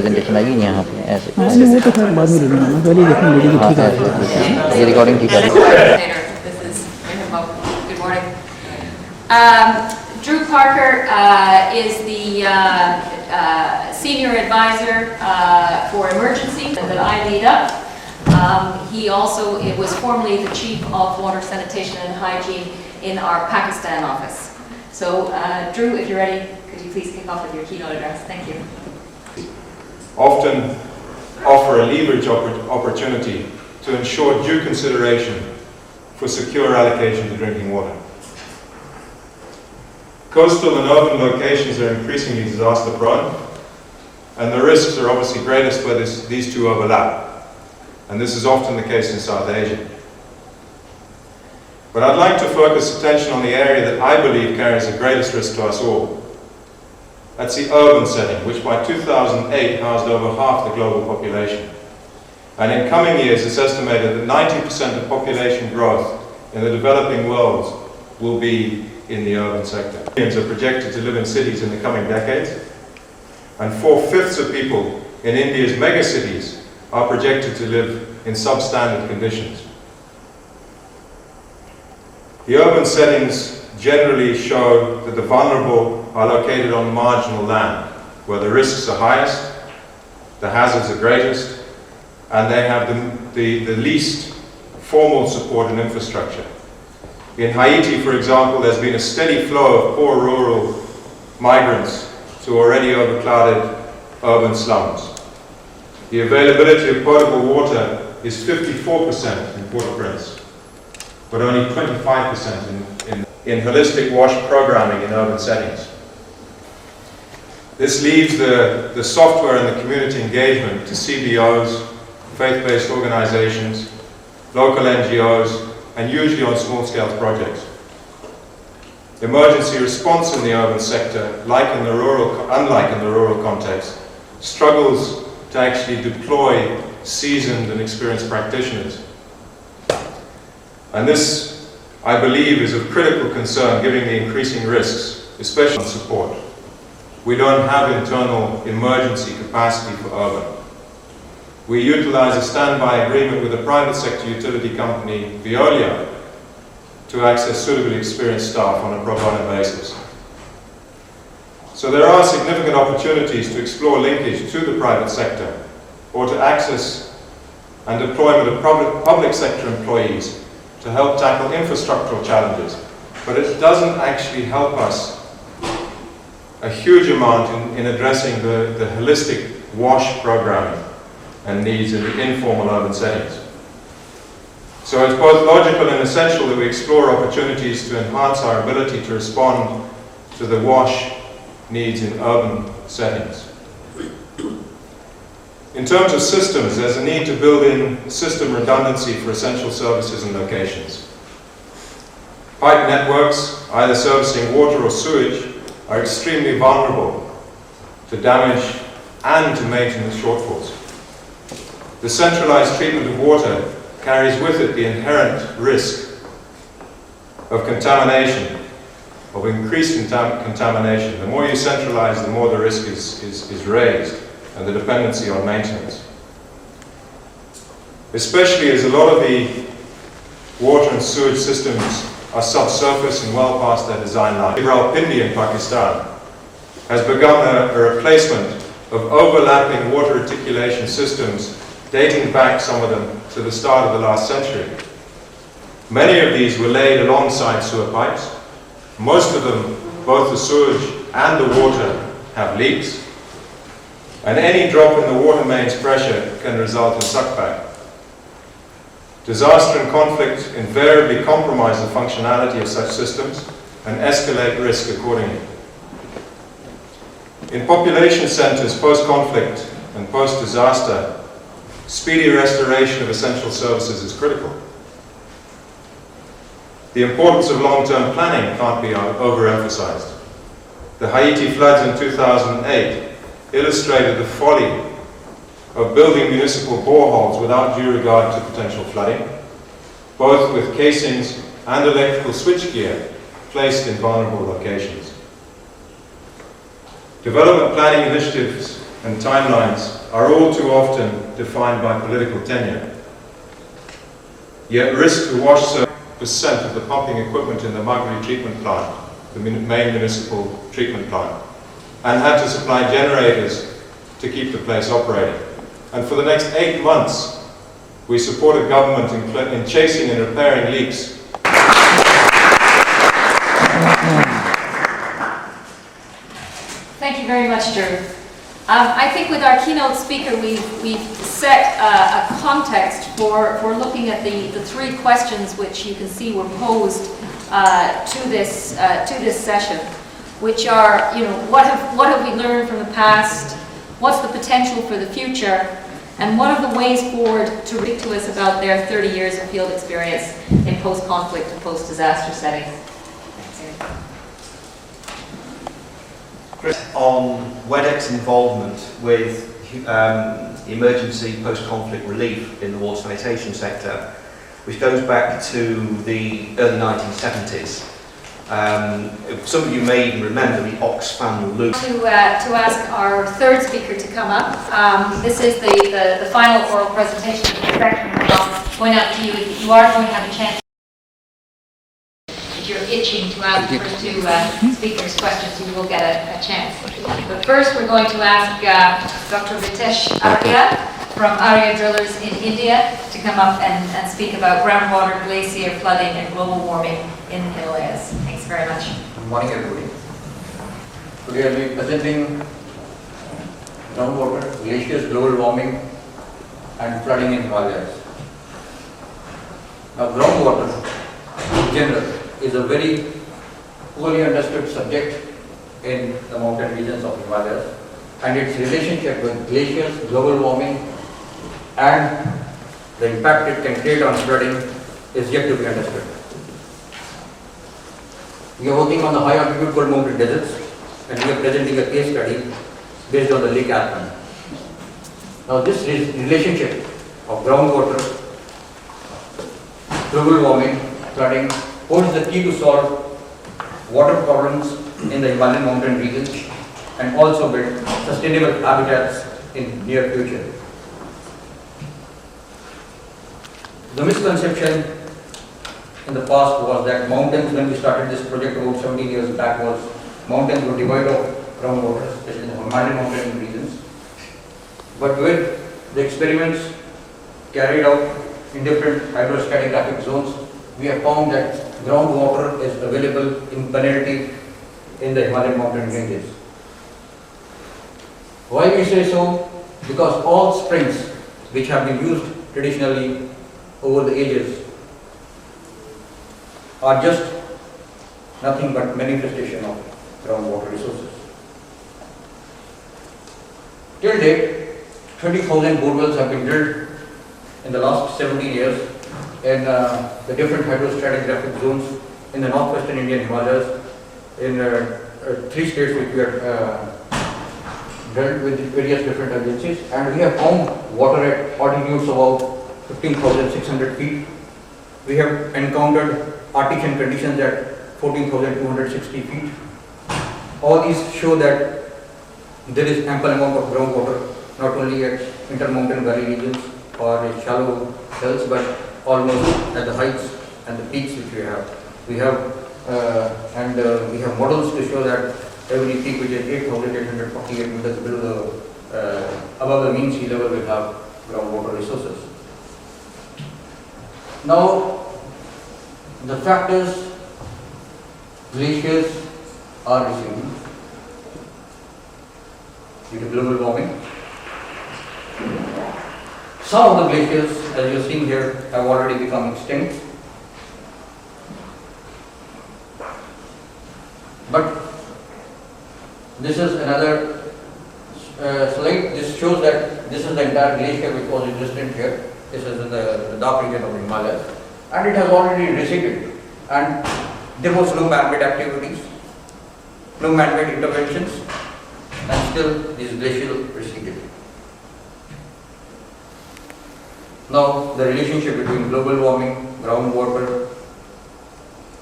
Presentation आएगी यहाँ पे ऐसे हाँ वो तो खैर बाद में ले लूँगा, पहले देखूँ लेडी की ठीक है। ये रिकॉर्डिंग ठीक है। Good morning. Drew Parker is the senior advisor for emergency that I lead up. He also was formerly the chief of water sanitation and hygiene in our Pakistan office. So Drew, if you're ready, could you please kick off with your keynote address? Thank you. Often offer a leverage opportunity to ensure due consideration for secure allocation to drinking water. Coastal and urban locations are increasingly disaster prone, and the risks are obviously greatest where these two overlap, and this is often the case in South Asia. But I'd like to focus attention on the area that I believe carries the greatest risk to us all. That's the urban setting, which by 2008 housed over half the global population. And in coming years, it's estimated that 90% of population growth in the developing world will be in the urban sector. Millions are projected to live in cities in the coming decades, and 4/5 of people in India's megacities are projected to live in substandard conditions. The urban settings generally show that the vulnerable are located on marginal land, where the risks are highest, the hazards are greatest, and they have the least formal support and infrastructure. In Haiti, for example, there's been a steady flow of poor rural migrants to already overcrowded urban slums. The availability of potable water is 54% in Port-au-Prince, but only 25% in holistic wash programming in urban settings. This leaves the software and the community engagement to CBOs, faith-based organizations, local NGOs, and usually on small-scale projects. Emergency response in the urban sector, unlike in the rural context, struggles to actually deploy seasoned and experienced practitioners. And this, I believe, is of critical concern given the increasing risks, especially on support. We don't have internal emergency capacity for urban. We utilize a standby agreement with a private sector utility company, Veolia, to access suitably experienced staff on a pro bono basis. So there are significant opportunities to explore linkage to the private sector, or to access and deployment of public sector employees to help tackle infrastructural challenges. But it doesn't actually help us a huge amount in addressing the holistic WASH programming and needs in the informal urban settings. So it's both logical and essential that we explore opportunities to enhance our ability to respond to the WASH needs in urban settings. In terms of systems, there's a need to build in system redundancy for essential services and locations. Pipe networks, either servicing water or sewage, are extremely vulnerable to damage and to maintenance shortfalls. The centralized treatment of water carries with it the inherent risk of contamination, of increased contamination. The more you centralize, the more the risk is raised, and the dependency on maintenance. Especially as a lot of the water and sewage systems are subsurface and well past their design life. Rawalpindi in Pakistan has begun a replacement of overlapping water reticulation systems dating back, some of them, to the start of the last century. Many of these were laid alongside sewer pipes. Most of them, both the sewage and the water, have leaks. And any drop in the water main's pressure can result in suckback. Disaster and conflict invariably compromise the functionality of such systems and escalate risk accordingly. In population centers post-conflict and post-disaster, speedy restoration of essential services is critical. The importance of long-term planning can't be overemphasized. The Haiti floods in 2008 illustrated the folly of building municipal boreholes without due regard to potential flooding, both with casings and electrical switchgear placed in vulnerable locations. Development planning initiatives and timelines are all too often defined by political tenure. Yet risk to wash 70% of the pumping equipment in the Magri treatment plant, the main municipal treatment plant, and had to supply generators to keep the place operating. And for the next 8 months, we supported government in chasing and repairing leaks. Thank you very much, Drew. I think with our keynote speaker, we've set a context for looking at the three questions which you can see were posed to this session, which are, what have we learned from the past? What's the potential for the future? And what are the ways forward to read to us about their 30 years of field experience in post-conflict and post-disaster settings? On WEDEC's involvement with emergency post-conflict relief in the water sanitation sector, which goes back to the early 1970s. Some of you may even remember the Oxfam loop. To ask our third speaker to come up. This is the final oral presentation of the section. I'll point out to you, you are going to have a chance. If you're itching to ask the first two speakers questions, you will get a chance. But first we're going to ask Dr. Ritesh Arya from Arya Drillers in India to come up and speak about groundwater, glacier flooding and global warming in the Himalayas. Thanks very much. Good morning, everybody. Today I'll be presenting groundwater, glaciers, global warming and flooding in Himalayas. Now, groundwater in general is a very poorly understood subject in the mountain regions of Himalayas, and its relationship with glaciers, global warming and the impact it can create on flooding is yet to be understood. We are working on the high altitude cold mountain deserts, and we are presenting a case study based on the Lake Arpan. Now this relationship of groundwater, global warming, flooding holds the key to solve water problems in the Himalayan mountain regions and also build sustainable habitats in near future. The misconception in the past was that mountains, when we started this project about 17 years back, was mountains were devoid of groundwater, especially in the Himalayan mountain regions. But with the experiments carried out in different hydrostratigraphic zones, we have found that groundwater is available in plenty in the Himalayan mountain ranges. Why we say so? Because all springs which have been used traditionally over the ages are just nothing but manifestation of groundwater resources. Till date, 30,000 borewells have been drilled in the last 17 years in the different hydrostratigraphic zones in the northwestern Indian Himalayas, in 3 states which we have drilled with various different agencies, and we have found water at altitudes about 15,600 feet. We have encountered Arctic conditions at 14,260 feet. All these show that there is ample amount of groundwater, not only at intermountain valley regions or at shallow hills, but almost at the heights and the peaks which we have. We have models to show that every peak which is 8,848 meters below the above the mean sea level will have groundwater resources. Now, the fact is, glaciers are receding due to global warming. Some of the glaciers, as you are seeing here, have already become extinct. But this is another slide. This shows that this is the entire glacier which was existent here. This is in the dark region of the Himalayas, and it has already receded. And there was no man-made activities, no man-made interventions, and still this glacier receded. Now, the relationship between global warming, groundwater,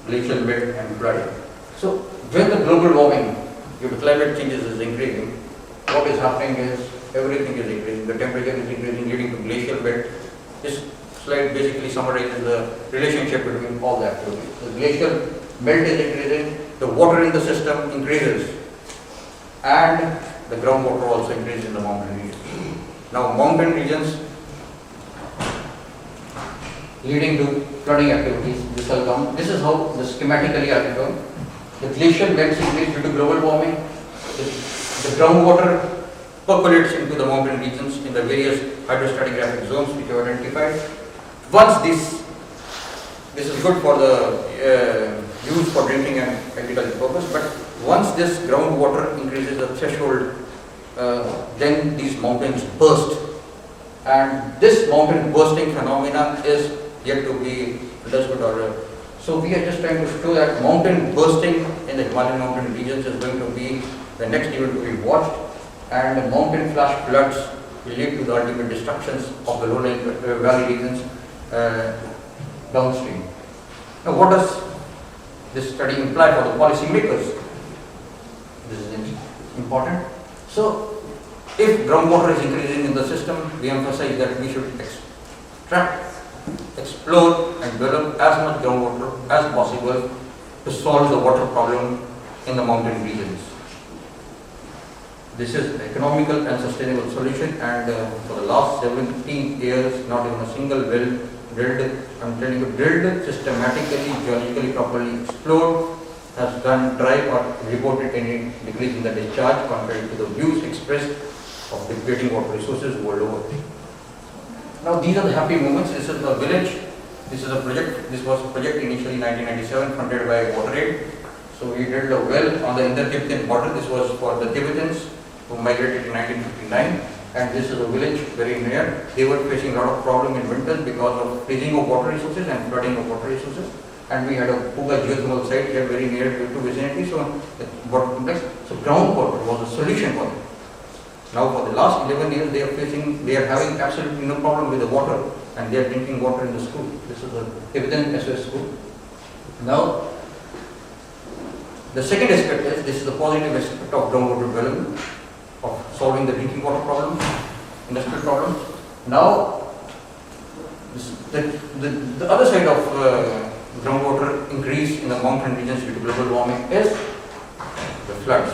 glacial bed, and flooding. So, when the global warming due to climate changes is increasing, what is happening is everything is increasing. The temperature is increasing, leading to glacial belt. This slide basically summarizes the relationship between all the activities. The glacial melt is increasing, the water in the system increases, and the groundwater also increases in the mountain regions. Now, mountain regions leading to flooding activities. This will come. This is how the schematically are shown. The glacial melts increase due to global warming. The groundwater percolates into the mountain regions in the various hydrostratigraphic zones which are identified. Once this is good for the use for drinking and agricultural purpose, but once this groundwater increases the threshold, then these mountains burst, and this mountain bursting phenomena is yet to be understood. So we are just trying to show that mountain bursting in the Himalayan mountain regions is going to be the next event to be watched, and the mountain flash floods will lead to the ultimate destructions of the lowland valley regions downstream. Now, what does this study imply for the policy makers? This is important. So, if groundwater is increasing in the system, we emphasize that we should extract, explore and develop as much groundwater as possible to solve the water problem in the mountain regions. This is economical and sustainable solution, and for the last 17 years, not even a single well drilled, I'm telling you, drilled systematically, geologically, properly explored, has done dry or reported any decrease in the discharge compared to the views expressed of depleting water resources world over. Now, these are the happy moments. This is the village. This is a project. This was a project initially 1997 funded by WaterAid. So we drilled a well on the Indo-Tibetan border. This was for the Tibetans who migrated in 1959, and this is a village very near. They were facing a lot of problem in winters because of freezing of water resources and flooding of water resources. And we had a Puga geothermal site here very near to vicinity, so the water complex. So groundwater was a solution for them. Now for the last 11 years they are having absolutely no problem with the water, and they are drinking water in the school. This is a Tibetan SOS school. Now the second aspect is, this is the positive aspect of groundwater development, of solving the drinking water problems, industrial problems. Now the other side of groundwater increase in the mountain regions due to global warming is the floods.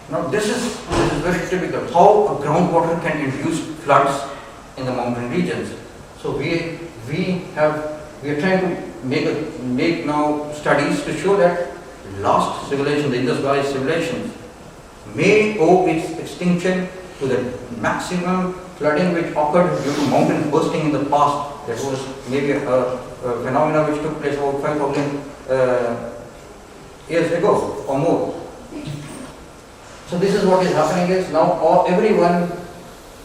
Now this is very typical how a groundwater can induce floods in the mountain regions. So we are trying to make now studies to show that last civilization, the Indus Valley civilisations, may owe its extinction to the maximum flooding which occurred due to mountain bursting in the past. That was maybe a phenomena which took place about 5,000 years ago or more. So this is what is happening is now everyone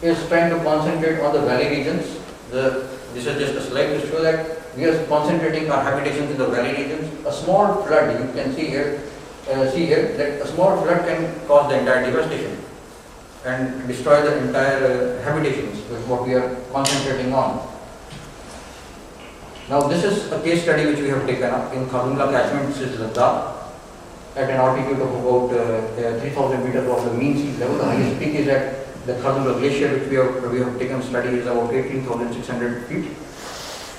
is trying to concentrate on the valley regions. This is just a slide to show that we are concentrating our habitations in the valley regions. A small flood, you can see here that a small flood can cause the entire devastation and destroy the entire habitations, is what we are concentrating on. Now this is a case study which we have taken up in Khardungla catchment, which is Ladakh, at an altitude of about 3,000 meters above the mean sea level. The highest peak is at the Khardungla Glacier, which we have taken study, is about 18,600 feet.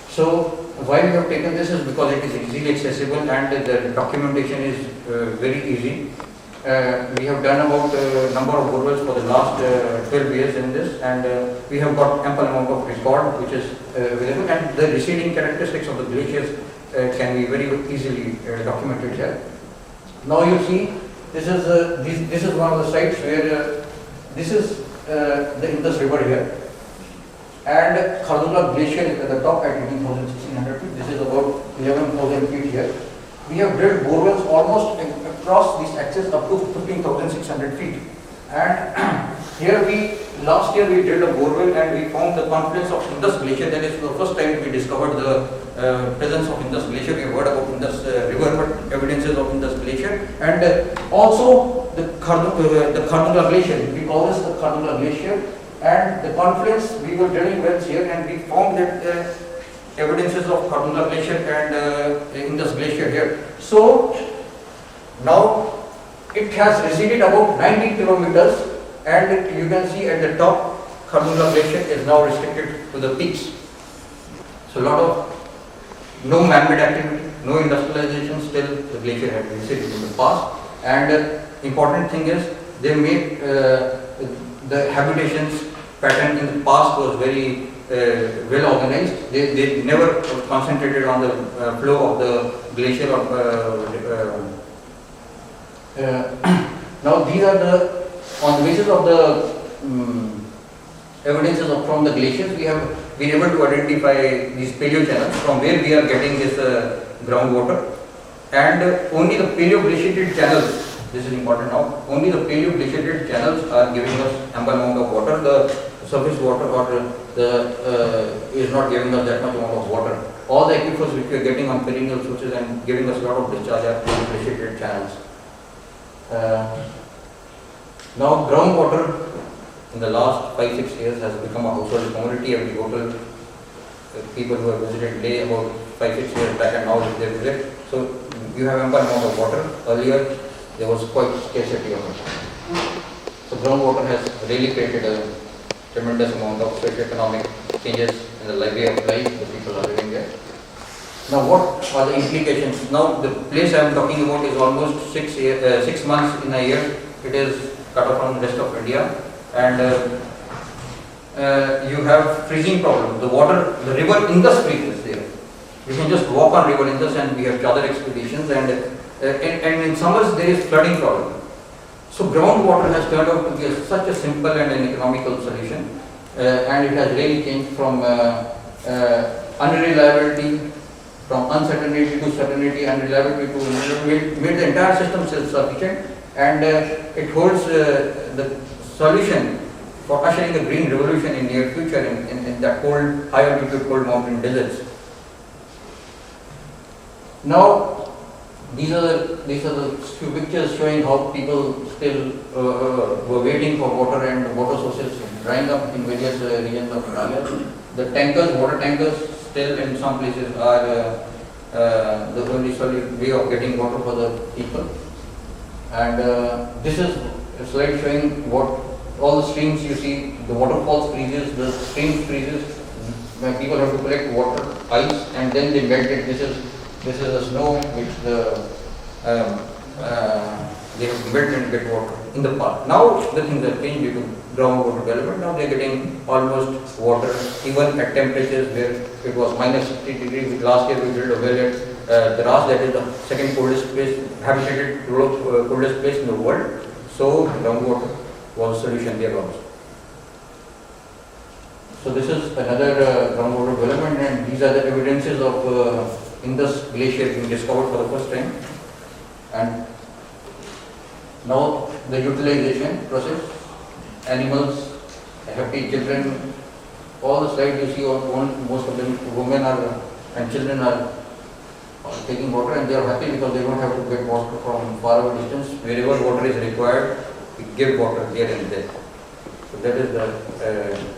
So why we have taken this is because it is easily accessible and the documentation is very easy. We have done about a number of borewells for the last 12 years in this, and we have got ample amount of record which is available, and the receding characteristics of the glaciers can be very easily documented here. Now you see, this is one of the sites where this is the Indus River here, and Khardungla Glacier is at the top at 18,600 feet. This is about 11,000 feet here. We have drilled borewells almost across this axis up to 15,600 feet. And here last year we drilled a borewell and we found the confluence of Indus Glacier. That is the first time we discovered the presence of Indus Glacier. We have heard about Indus River, but evidences of Indus Glacier. And also the Khardungla Glacier. We call this the Khardungla Glacier. And the confluence, we were drilling wells here and we found that evidences of Khardungla Glacier and Indus Glacier here. So now it has receded about 90 kilometers, and you can see at the top, Khardungla Glacier is now restricted to the peaks. So a lot of no man-made activity, no industrialization, still the glacier had receded in the past. And important thing is they made the habitations pattern in the past was very well organized. They never concentrated on the flow of the glacier. Now these are the, on the basis of the evidences from the glaciers, we have been able to identify these paleo channels from where we are getting this groundwater. And only the paleo-glaciated channels, this is important now, only the paleo-glaciated channels are giving us ample amount of water. The surface water or is not giving us that much amount of water. All the aquifers which we are getting on perennial sources and giving us a lot of discharge are paleo-glaciated channels. Now groundwater in the last 5-6 years has become a household commodity. Every hotel, people who have visited Leh about 5-6 years back and now they visit. So you have ample amount of water. Earlier there was quite scarcity of it. So groundwater has really created a tremendous amount of socio-economic changes in the way of life the people are living there. Now what are the implications? Now the place I am talking about is almost 6 months in a year. It is cut off from the rest of India. And you have freezing problem. The water, the river Indus freezes there. You can just walk on river Indus, and we have charter expeditions, and in summers there is flooding problem. So groundwater has turned out to be such a simple and an economical solution, and it has really changed from unreliability, from uncertainty to certainty, unreliability to made the entire system self-sufficient, and it holds the solution for ushering a green revolution in near future in that cold, high altitude cold mountain deserts. Now, these are the few pictures showing how people still were waiting for water, and water sources drying up in various regions of Himalaya. The tankers, water tankers, still in some places are the only way of getting water for the people. And this is a slide showing what all the streams you see, the waterfalls freezes, the streams freezes, when people have to collect water, ice, and then they melt it. This is the snow which they have melted and get water in the past. Now the things have changed due to groundwater development. Now they are getting almost water even at temperatures where it was minus 60 degrees. Last year we drilled a well at Dras, that is the second coldest place, habitated coldest place in the world. So groundwater was a solution there also. So this is another groundwater development, and these are the evidences of Indus Glacier being discovered for the first time. And now the utilization process, animals, happy children, all the slides you see, most of them, women and children are taking water, and they are happy because they don't have to get water from far away distance. Wherever water is required, we give water there and there. So that is the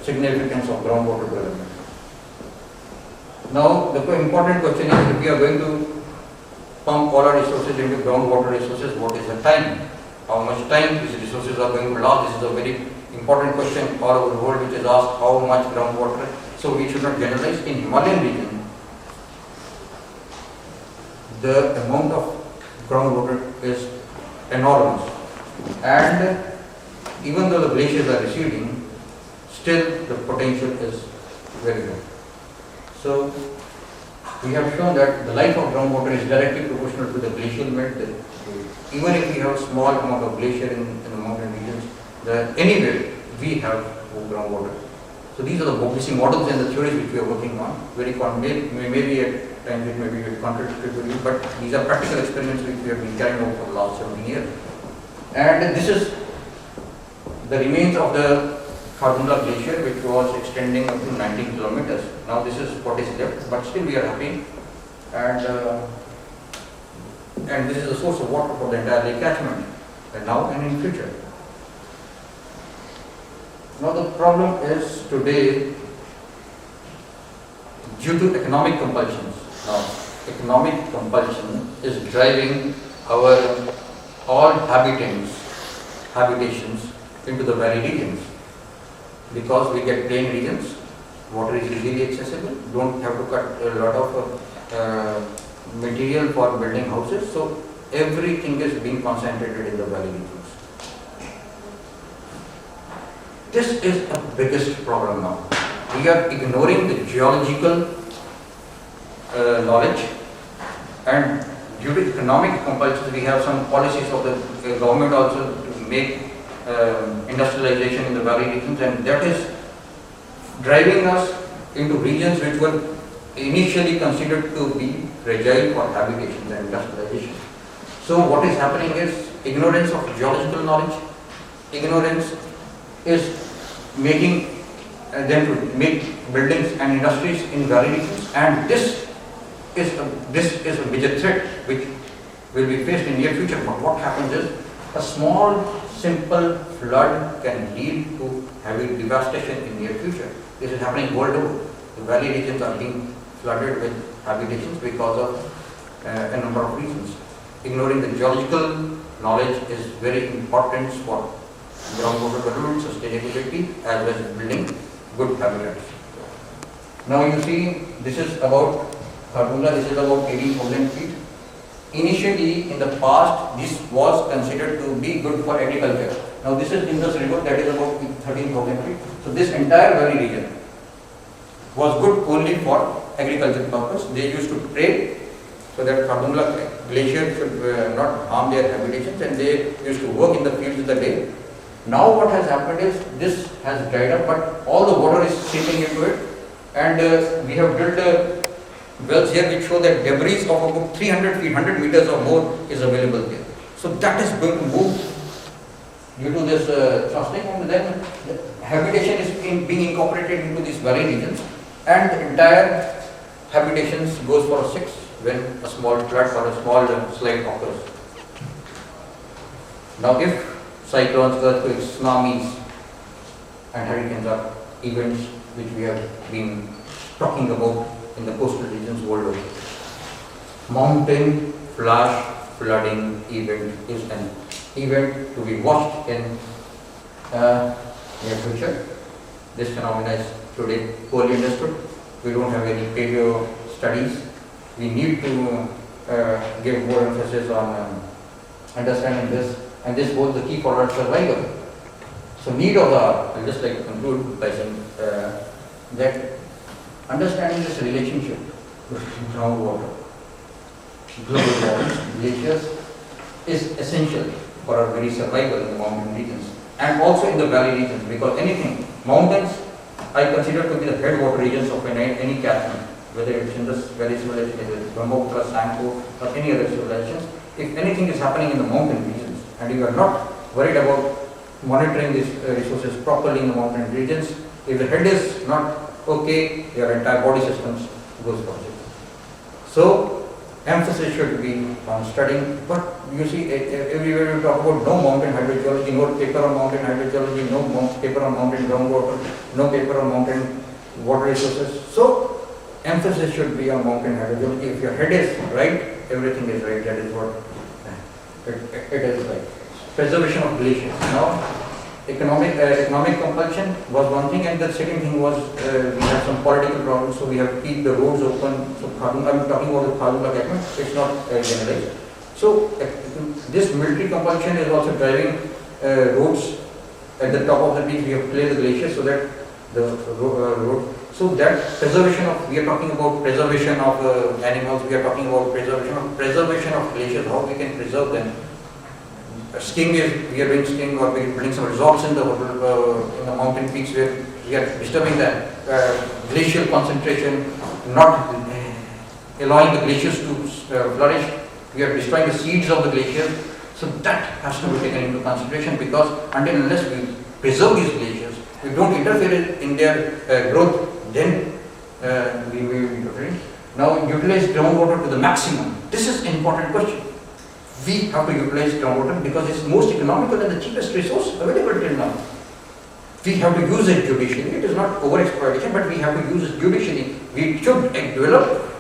significance of groundwater development. Now the important question is, if we are going to pump all our resources into groundwater resources, what is the time? How much time these resources are going to last? This is a very important question all over the world, which is asked, how much groundwater. So we should not generalize. In Himalayan region, the amount of groundwater is enormous, and even though the glaciers are receding, still the potential is very good. So we have shown that the life of groundwater is directly proportional to the glacial melt. Even if we have a small amount of glacier in the mountain regions, anywhere we have groundwater. So these are the missing models and the theories which we are working on. Very maybe at times it may be contradictory, but these are practical experiments which we have been carrying out for the last 17 years. And this is the remains of the Khardungla Glacier, which was extending up to 19 kilometers. Now this is what is left, but still we are happy. And this is the source of water for the entire lake catchment, and now and in future. Now the problem is today, due to economic compulsions. Now economic compulsion is driving our all habitations into the valley regions, because we get plain regions, water is easily accessible, don't have to cut a lot of material for building houses, so everything is being concentrated in the valley regions. This is the biggest problem now. We are ignoring the geological knowledge, and due to economic compulsions, we have some policies of the government also to make industrialization in the valley regions, and that is driving us into regions which were initially considered to be fragile for habitations and industrialization. So what is happening is ignorance of geological knowledge, ignorance is making them to make buildings and industries in valley regions, and this is a major threat which will be faced in near future. But what happens is a small simple flood can lead to heavy devastation in near future. This is happening world over. The valley regions are being flooded with habitations because of a number of reasons. Ignoring the geological knowledge is very important for groundwater development, sustainability, as well as building good habitats. Now you see, this is about Khardungla, this is about 18,000 feet. Initially, in the past, this was considered to be good for agriculture. Now this is Indus River, that is about 13,000 feet. So this entire valley region was good only for agricultural purpose. They used to pray so that Khardungla glacier should not harm their habitations, and they used to work in the fields in the day. Now what has happened is this has dried up, but all the water is seeping into it, and we have drilled wells here which show that debris of about 300 feet, 100 meters or more is available there. So that is going to move due to this thrusting, and then the habitation is being incorporated into these valley regions, and the entire habitations goes for a 6 when a small flood or a small slide occurs. Now if cyclones, earthquakes, tsunamis and hurricanes are events which we have been talking about in the coastal regions worldwide. Mountain flash flooding event is an event to be watched in near future. This phenomenon is today poorly understood. We don't have any paleo studies. We need to give more emphasis on understanding this, and this holds the key for our survival. So need of the hour, I'll just like to conclude by saying that understanding this relationship between groundwater, global warming, glaciers is essential for our very survival in the mountain regions and also in the valley regions, because anything, mountains I consider to be the headwater regions of any catchment, whether it's Indus Valley civilization, whether it's Brahmaputra, Sanko or any other civilizations. If anything is happening in the mountain regions and you are not worried about monitoring these resources properly in the mountain regions, if the head is not okay, your entire body systems goes for it. So emphasis should be on studying, but you see everywhere you talk about no mountain hydrogeology, no paper on mountain hydrogeology, no paper on mountain groundwater, no paper on mountain water resources. So emphasis should be on mountain hydrogeology. If your head is right, everything is right. That is what it is like. Preservation of glaciers. Now, economic compulsion was one thing, and the second thing was we had some political problems, so we have to keep the roads open. So I'm talking about the Khardungla catchment, it's not generalized. So this military compulsion is also driving roads at the top of the peak. We have cleared the glaciers so that the road. So that preservation of, we are talking about preservation of animals, we are talking about preservation of glaciers, how we can preserve them. Skiing is, we are doing skiing, or we are building some resorts in the mountain peaks where we are disturbing the glacial concentration, not allowing the glaciers to flourish. We are destroying the seeds of the glaciers. So that has to be taken into consideration, because until unless we preserve these glaciers, we don't interfere in their growth, then we will be interfering. Now utilize groundwater to the maximum. This is an important question. We have to utilize groundwater because it's most economical and the cheapest resource available till now. We have to use it judicially. It is not over-exploitation, but we have to use it judicially. We should develop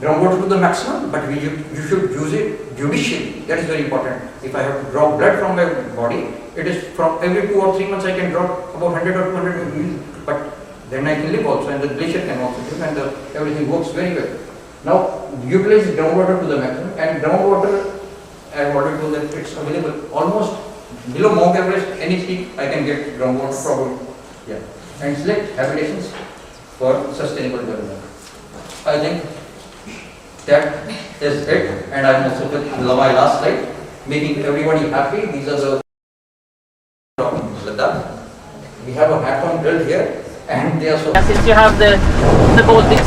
groundwater to the maximum, but you should use it judicially. That is very important. If I have to draw blood from my body, it is from every 2 or 3 months I can draw about 100 or 200 ml, but then I can live also, and the glacier can also live, and everything works very well. Now, utilize groundwater to the maximum, and groundwater, I have already told that it's available almost below Mount Everest, any peak I can get groundwater probably. Yeah. And select habitations for sustainable development. I think that is it, and I'm also with my last slide, making everybody happy. These are the Ladakh. We have a hackathon drill here, and they are so. Since you have the Baltic Sea.